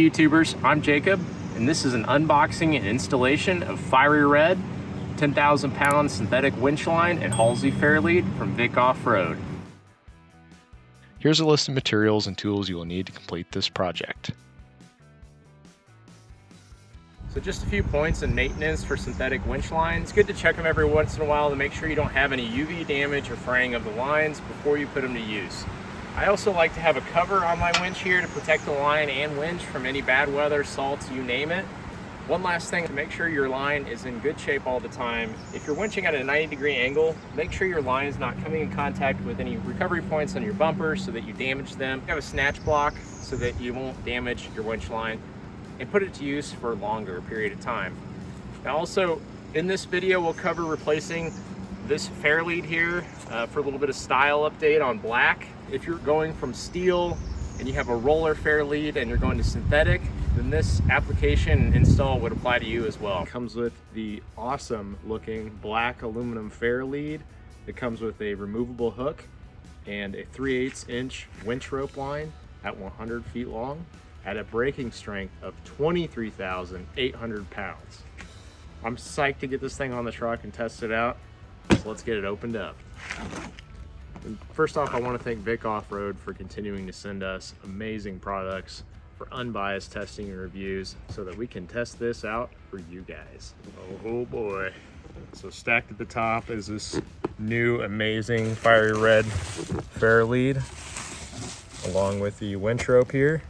Hey YouTubers, I'm Jacob, and this is an unboxing and installation of Fiery Red 10,000 pound synthetic winch line and Halsey Fairlead from Vic Off-Road. Here's a list of materials and tools you will need to complete this project. So just a few points in maintenance for synthetic winch lines. It's good to check them every once in a while to make sure you don't have any UV damage or fraying of the lines before you put them to use. I also like to have a cover on my winch here to protect the line and winch from any bad weather, salts, you name it. One last thing, to make sure your line is in good shape all the time. If you're winching at a 90-degree angle, make sure your line is not coming in contact with any recovery points on your bumper so that you damage them. Have a snatch block so that you won't damage your winch line, and put it to use for a longer period of time. Now also, in this video, we'll cover replacing this Fairlead here for a little bit of style update on black. If you're going from steel and you have a roller Fairlead and you're going to synthetic, then this application and install would apply to you as well. It comes with the awesome looking black aluminum Fairlead. It comes with a removable hook and a 3/8 inch winch rope line at 100 feet long at a braking strength of 23,800 pounds. I'm psyched to get this thing on the truck and test it out. So let's get it opened up. And first off, I want to thank Vic Off-Road for continuing to send us amazing products for unbiased testing and reviews so that we can test this out for you guys. Oh boy. So stacked at the top is this new amazing Fiery Red Fairlead along with the winch rope here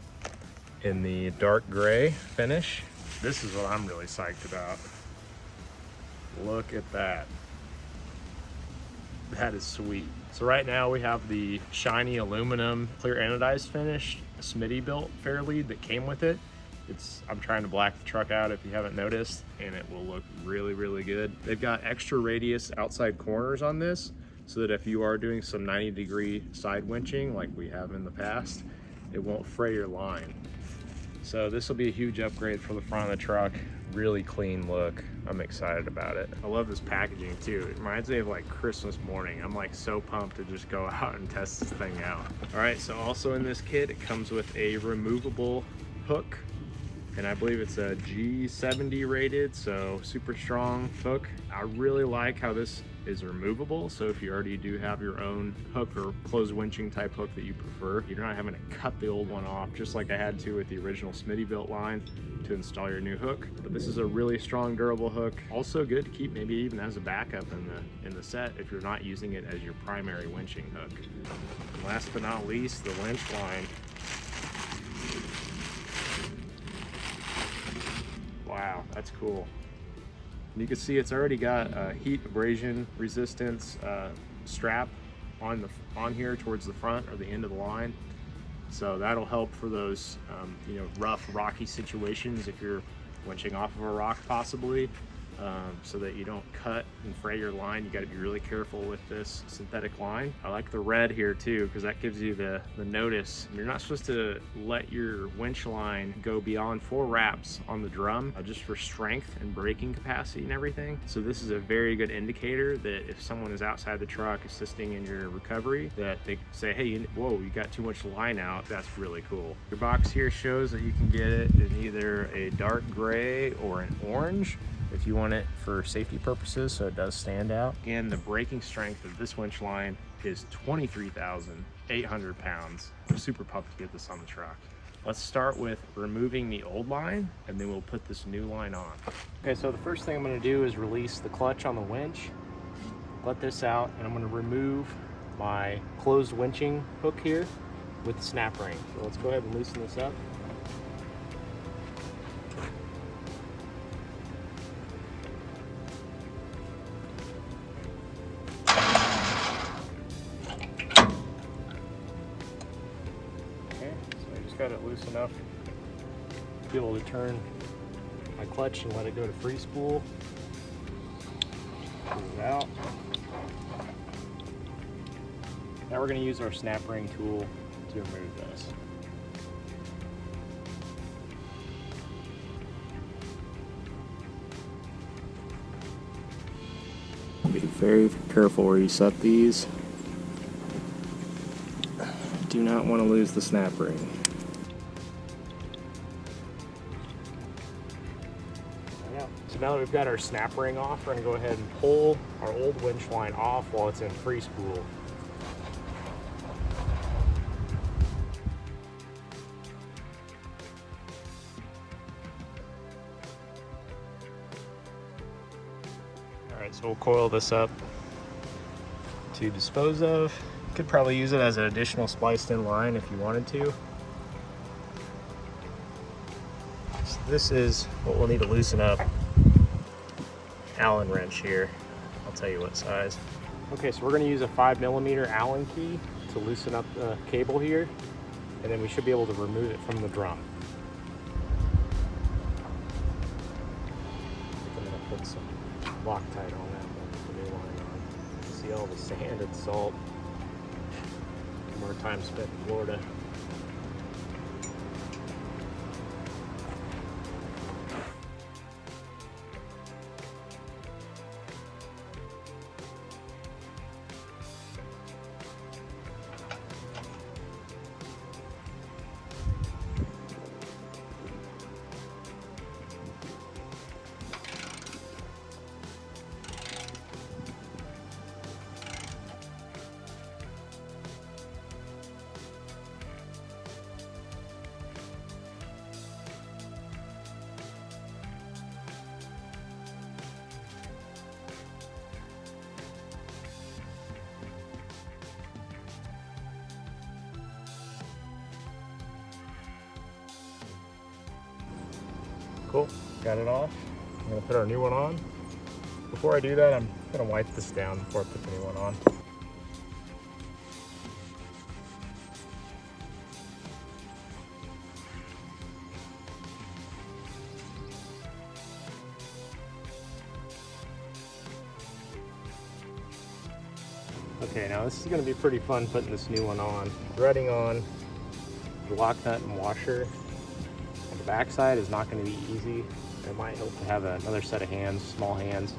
in the dark gray finish. This is what I'm really psyched about. Look at that. That is sweet. So right now we have the shiny aluminum clear anodized finish Smitty built Fairlead that came with it. I'm trying to black the truck out if you haven't noticed, and it will look really, really good. They've got extra radius outside corners on this so that if you are doing some 90-degree side winching like we have in the past, it won't fray your line. So this will be a huge upgrade for the front of the truck. Really clean look. I'm excited about it. I love this packaging too. It reminds me of like Christmas morning. I'm like so pumped to just go out and test this thing out. All right, so also in this kit, it comes with a removable hook, and I believe it's a G70 rated, so super strong hook. I really like how this is removable, so if you already do have your own hook or closed winching type hook that you prefer, you're not having to cut the old one off, just like I had to with the original Smitty built line to install your new hook. But this is a really strong, durable hook. Also good to keep maybe even as a backup in the set if you're not using it as your primary winching hook. And last but not least, the winch line. Wow, that's cool. You can see it's already got a heat abrasion resistance strap on here towards the front or the end of the line. So that'll help for those rough, rocky situations if you're winching off of a rock possibly, so that you don't cut and fray your line. You got to be really careful with this synthetic line. I like the red here too, because that gives you the notice. You're not supposed to let your winch line go beyond 4 wraps on the drum, just for strength and braking capacity and everything. So this is a very good indicator that if someone is outside the truck assisting in your recovery, that they can say, hey, whoa, you got too much line out. That's really cool. Your box here shows that you can get it in either a dark gray or an orange if you want it for safety purposes, so it does stand out. And the braking strength of this winch line is 23,800 pounds. I'm super pumped to get this on the truck. Let's start with removing the old line, and then we'll put this new line on. Okay, so the first thing I'm gonna do is release the clutch on the winch. Let this out, and I'm gonna remove my closed winching hook here with the snap ring. So let's go ahead and loosen this up. Got it loose enough to be able to turn my clutch and let it go to free spool. Pull it out. Now we're going to use our snap ring tool to remove this. Be very careful where you set these. Do not want to lose the snap ring. now that we've got our snap ring off, we're going to go ahead and pull our old winch line off while it's in free spool. Alright, so we'll coil this up to dispose of. Could probably use it as an additional spliced in line if you wanted to. So this is what we'll need to loosen up. Allen wrench here. I'll tell you what size. Okay, so we're going to use a 5mm Allen key to loosen up the cable here, and then we should be able to remove it from the drum. I'm going to put some Locktight on that one, the new line on. See all the sand and salt. More time spent in Florida. Cool, got it off. I'm gonna put our new one on. Before I do that, I'm gonna wipe this down before I put the new one on. Okay, now this is gonna be pretty fun putting this new one on. Threading on the lock nut and washer. The backside is not going to be easy. It might help to have another set of hands, small hands.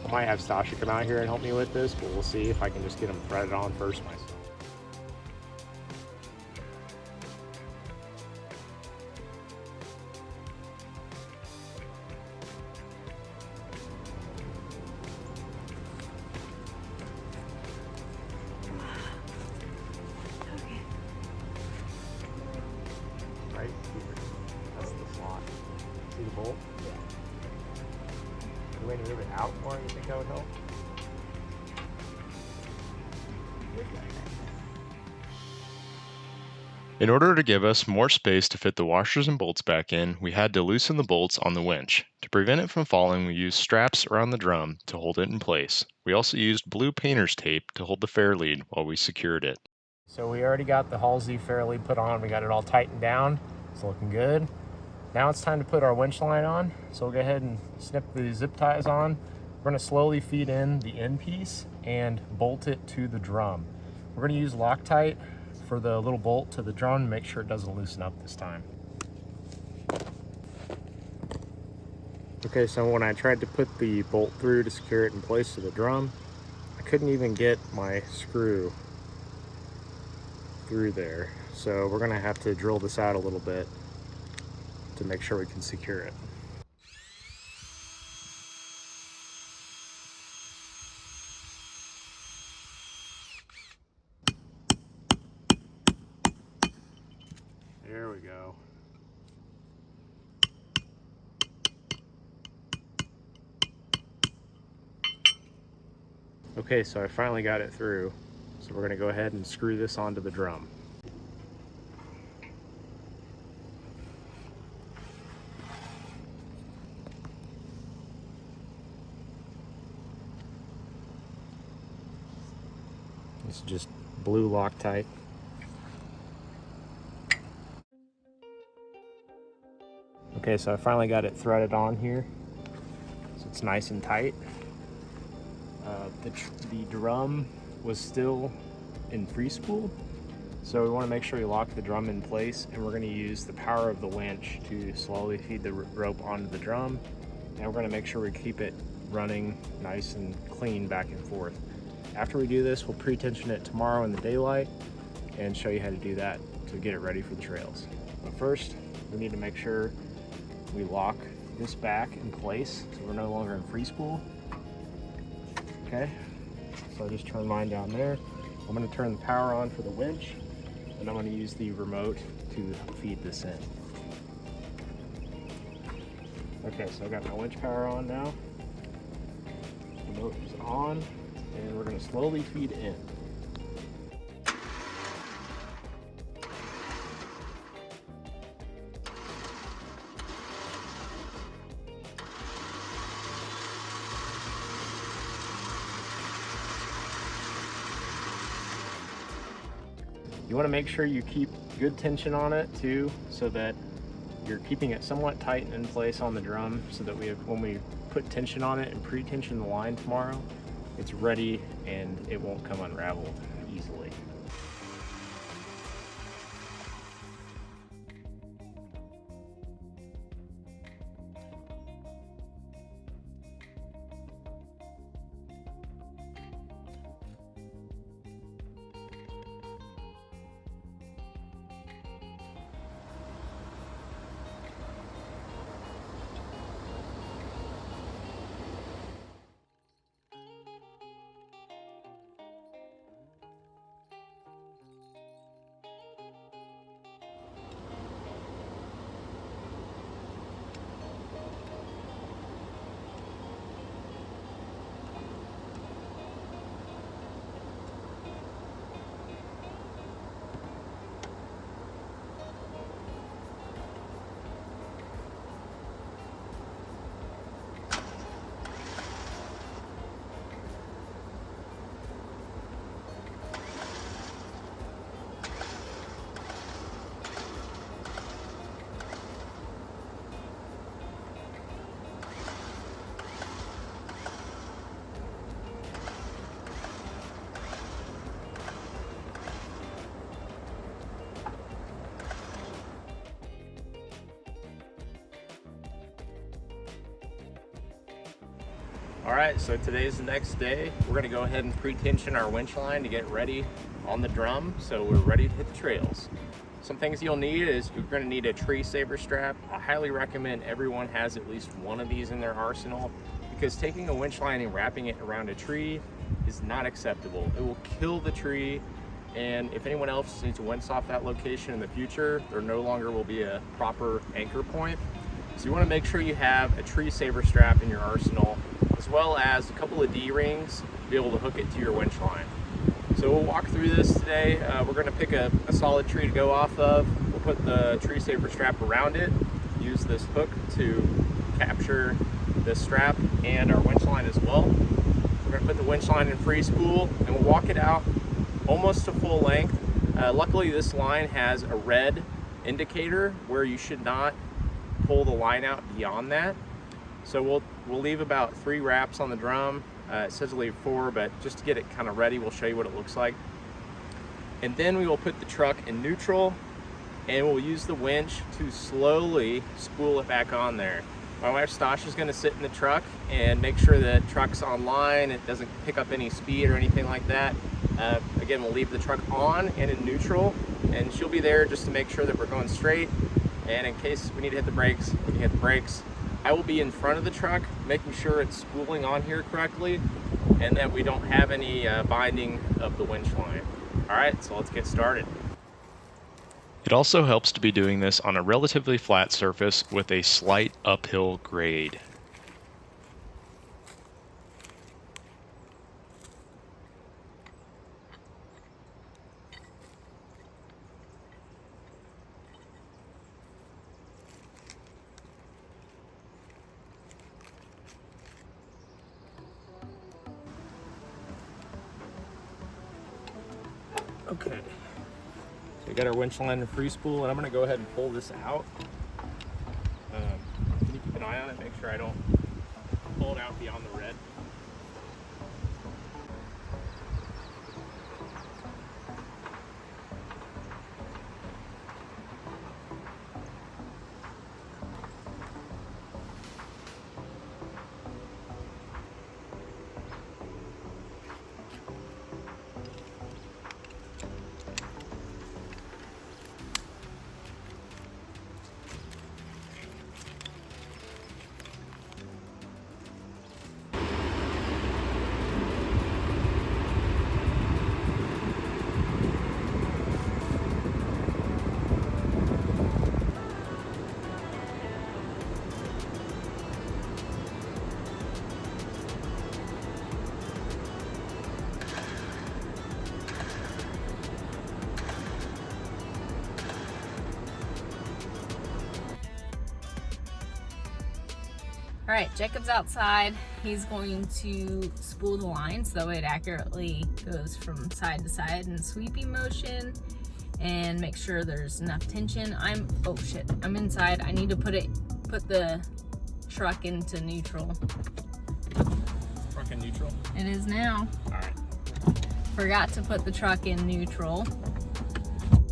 I might have Stasha come out here and help me with this, but we'll see if I can just get them threaded on first myself. Right here. That's the slot. See the bolt? Yeah. The way to move it out more, you think that would help? In order to give us more space to fit the washers and bolts back in, we had to loosen the bolts on the winch. To prevent it from falling, we used straps around the drum to hold it in place. We also used blue painter's tape to hold the Fairlead while we secured it. So we already got the Halsey Fairlead put on. We got it all tightened down. It's looking good. Now it's time to put our winch line on. So we'll go ahead and snip the zip ties on. We're going to slowly feed in the end piece and bolt it to the drum. We're going to use Locktight for the little bolt to the drum to make sure it doesn't loosen up this time. Okay, so when I tried to put the bolt through to secure it in place to the drum, I couldn't even get my screw through there. So we're gonna have to drill this out a little bit to make sure we can secure it. There we go. Okay, so I finally got it through. So we're gonna go ahead and screw this onto the drum. This is just blue Locktight. Okay, so I finally got it threaded on here. So it's nice and tight. The drum was still in free spool. So we want to make sure we lock the drum in place, and we're going to use the power of the winch to slowly feed the rope onto the drum. And we're going to make sure we keep it running nice and clean back and forth. After we do this, we'll pre-tension it tomorrow in the daylight and show you how to do that to get it ready for the trails. But first, we need to make sure we lock this back in place so we're no longer in free spool. Okay, so I just turn mine down there. I'm going to turn the power on for the winch, and I'm going to use the remote to feed this in. Okay, so I got my winch power on now. Remote is on, and we're going to slowly feed in. You want to make sure you keep good tension on it too, so that you're keeping it somewhat tight in place on the drum, so that when we put tension on it and pre-tension the line tomorrow, it's ready and it won't come unraveled easily. All right, so today's the next day. We're gonna go ahead and pre-tension our winch line to get ready on the drum, so we're ready to hit the trails. Some things you'll need is you're gonna need a tree saver strap. I highly recommend everyone has at least one of these in their arsenal, because taking a winch line and wrapping it around a tree is not acceptable. It will kill the tree, and if anyone else needs to winch off that location in the future, there no longer will be a proper anchor point. So you wanna make sure you have a tree saver strap in your arsenal, as well as a couple of D-rings to be able to hook it to your winch line. So we'll walk through this today. We're going to pick a solid tree to go off of. We'll put the tree saver strap around it, use this hook to capture the strap and our winch line as well. We're going to put the winch line in free spool and we'll walk it out almost to full length. Luckily this line has a red indicator where you should not pull the line out beyond that. So we'll leave about 3 wraps on the drum. It says to leave 4, but just to get it kind of ready, we'll show you what it looks like. And then we will put the truck in neutral and we'll use the winch to slowly spool it back on there. My wife Stasha is going to sit in the truck and make sure the truck's online, it doesn't pick up any speed or anything like that. Again, we'll leave the truck on and in neutral, and she'll be there just to make sure that we're going straight. And in case we need to hit the brakes, we can hit the brakes. I will be in front of the truck, making sure it's spooling on here correctly and that we don't have any binding of the winch line. All right, so let's get started. It also helps to be doing this on a relatively flat surface with a slight uphill grade. Okay, so we got our winch line in free spool, and I'm going to go ahead and pull this out. Can you keep an eye on it, make sure I don't pull it out beyond the red. All right, Jacob's outside. He's going to spool the line so it accurately goes from side to side in sweeping motion and make sure there's enough tension. Oh shit, I'm inside. I need to put the truck into neutral. Truck in neutral? It is now. All right. Forgot to put the truck in neutral.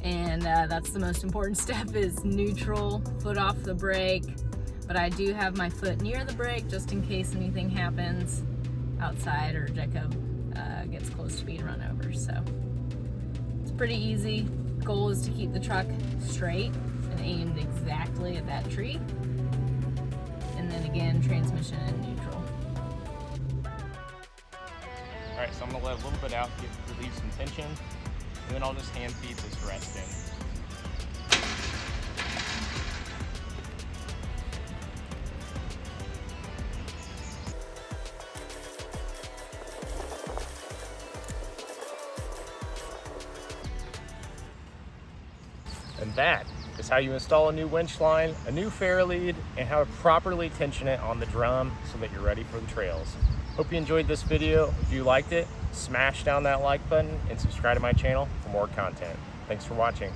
And that's the most important step, is neutral, foot off the brake. But I do have my foot near the brake just in case anything happens outside or Jacob gets close to being run over. So it's pretty easy. Goal is to keep the truck straight and aimed exactly at that tree. And then again, transmission in neutral. All right, so I'm gonna let a little bit out, relieve some tension, and then I'll just hand feed this rest in. And that is how you install a new winch line, a new Fairlead, and how to properly tension it on the drum so that you're ready for the trails. Hope you enjoyed this video. If you liked it, smash down that like button and subscribe to my channel for more content. Thanks for watching.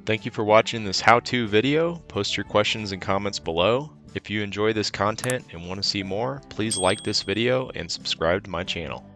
Thank you for watching this how-to video. Post your questions and comments below. If you enjoy this content and want to see more, please like this video and subscribe to my channel.